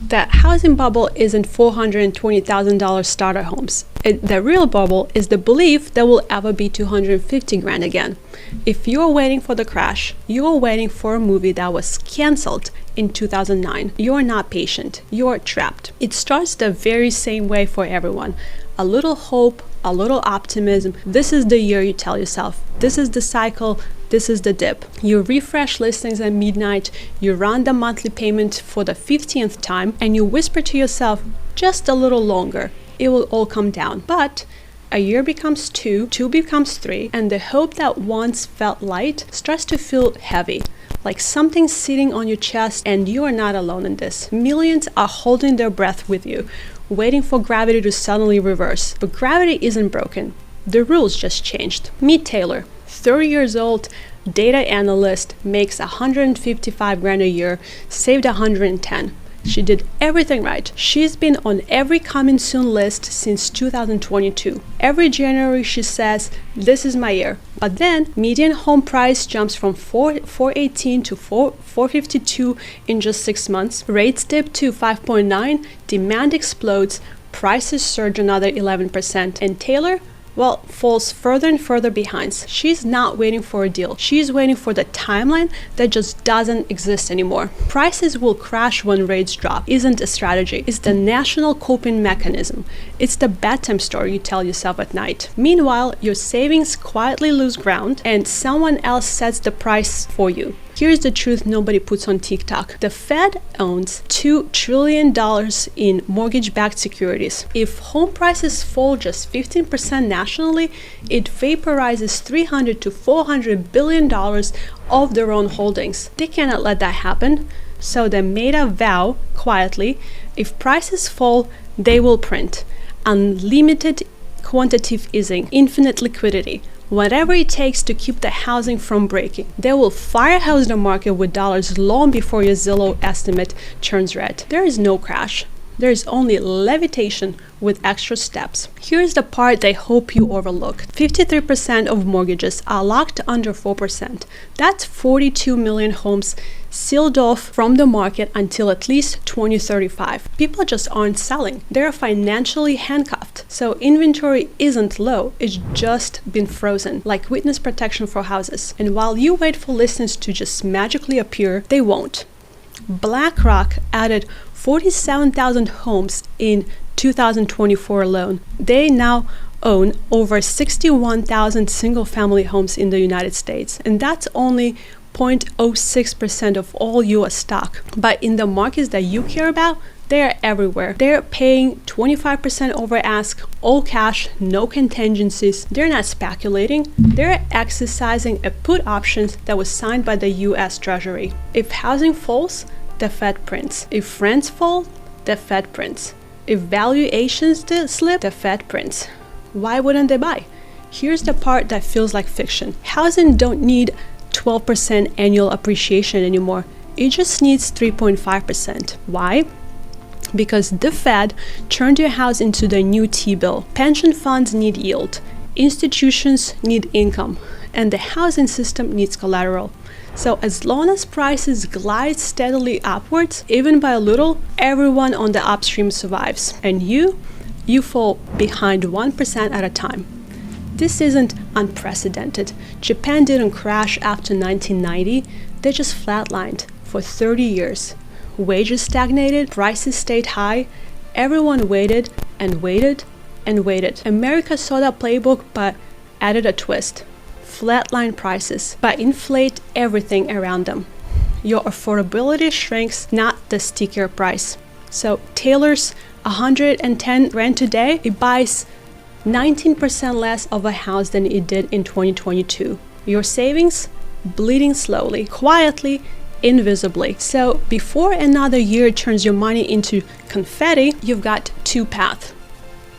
The housing bubble isn't $420,000 starter homes. The real bubble is the belief there will ever be 250 grand again. If you're waiting for the crash, you're waiting for a movie that was canceled in 2009. You're not patient. You're trapped. It starts the very same way for everyone. A little hope, a little optimism. This is the year, you tell yourself. This is the cycle. This is the dip. You refresh listings at midnight, you run the monthly payment for the 15th time, and you whisper to yourself, just a little longer. It will all come down. But a year becomes two becomes three, and the hope that once felt light starts to feel heavy, like something sitting on your chest, and you are not alone in this. Millions are holding their breath with you, waiting for gravity to suddenly reverse. But gravity isn't broken. The rules just changed. Meet Taylor, 30 years old, data analyst, makes 155 grand a year, saved 110. She did everything right. She's been on every coming soon list since 2022. Every January she says, this is my year. But then median home price jumps from 418 to 452 in just 6 months. Rates dip to 5.9, demand explodes, prices surge another 11%. And Taylor, well, falls further and further behind. She's not waiting for a deal. She's waiting for the timeline that just doesn't exist anymore. Prices will crash when rates drop isn't a strategy. It's the national coping mechanism. It's the bedtime story you tell yourself at night. Meanwhile, your savings quietly lose ground and someone else sets the price for you. Here's the truth nobody puts on TikTok. The Fed owns $2 trillion in mortgage-backed securities. If home prices fall just 15% nationally, it vaporizes $300 to $400 billion of their own holdings. They cannot let that happen. So they made a vow quietly, if prices fall, they will print. Unlimited quantitative easing, infinite liquidity. Whatever it takes to keep the housing from breaking. They will firehouse the market with dollars long before your Zillow estimate turns red. There is no crash. There is only levitation with extra steps. Here's the part they hope you overlook. 53% of mortgages are locked under 4%. That's 42 million homes sealed off from the market until at least 2035. People just aren't selling. They're financially handcuffed. So inventory isn't low, it's just been frozen, like witness protection for houses. And while you wait for listings to just magically appear, they won't. BlackRock added 47,000 homes in 2024 alone. They now own over 61,000 single-family homes in the United States, and that's only 0.06% of all US stock. But in the markets that you care about, they're everywhere. They're paying 25% over ask, all cash, no contingencies. They're not speculating. They're exercising a put option that was signed by the US Treasury. If housing falls, the Fed prints. If rents fall, the Fed prints. If valuations slip, the Fed prints. Why wouldn't they buy? Here's the part that feels like fiction. Housing don't need 12% annual appreciation anymore. It just needs 3.5%. Why? Because the Fed turned your house into the new T-bill. Pension funds need yield. Institutions need income. And the housing system needs collateral. So as long as prices glide steadily upwards, even by a little, everyone on the upstream survives. And you fall behind 1% at a time. This isn't unprecedented. Japan didn't crash after 1990. They just flatlined for 30 years. Wages stagnated, prices stayed high. Everyone waited and waited and waited. America saw that playbook but added a twist. Flatline prices, but inflate everything around them. Your affordability shrinks, not the stickier price. So Taylor's 110 grand today, it buys 19% less of a house than it did in 2022. Your savings bleeding slowly, quietly, invisibly. So before another year turns your money into confetti, you've got two paths.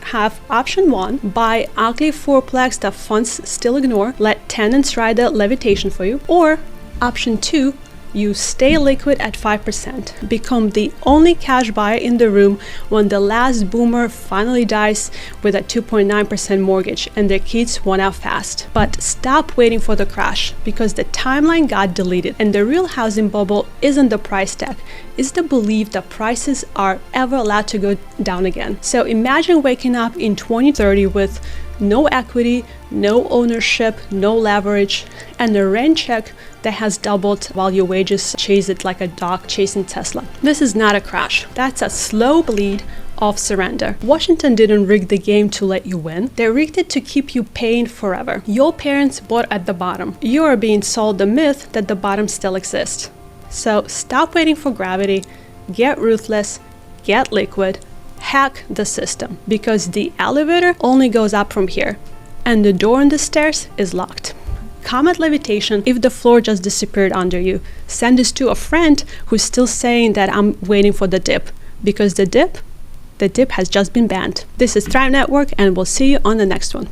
Have option one, buy ugly fourplex that funds still ignore, let tenants ride the levitation for you. Or option two, You stay liquid at 5%. Become the only cash buyer in the room when the last boomer finally dies with a 2.9% mortgage and their kids want out fast. But stop waiting for the crash, because the timeline got deleted, and the real housing bubble isn't the price tag. It's the belief that prices are ever allowed to go down again. So imagine waking up in 2030 with no equity, no ownership, no leverage, and a rent check that has doubled while your wages chase it like a dog chasing Tesla. This is not a crash. That's a slow bleed of surrender. Washington didn't rig the game to let you win. They rigged it to keep you paying forever. Your parents bought at the bottom. You are being sold the myth that the bottom still exists. So stop waiting for gravity, get ruthless, get liquid, hack the system, because the elevator only goes up from here and the door on the stairs is locked. Comet levitation if the floor just disappeared under you. Send this to a friend who's still saying that I'm waiting for the dip, because the dip has just been banned. This is Thrive Network, and we'll see you on the next one.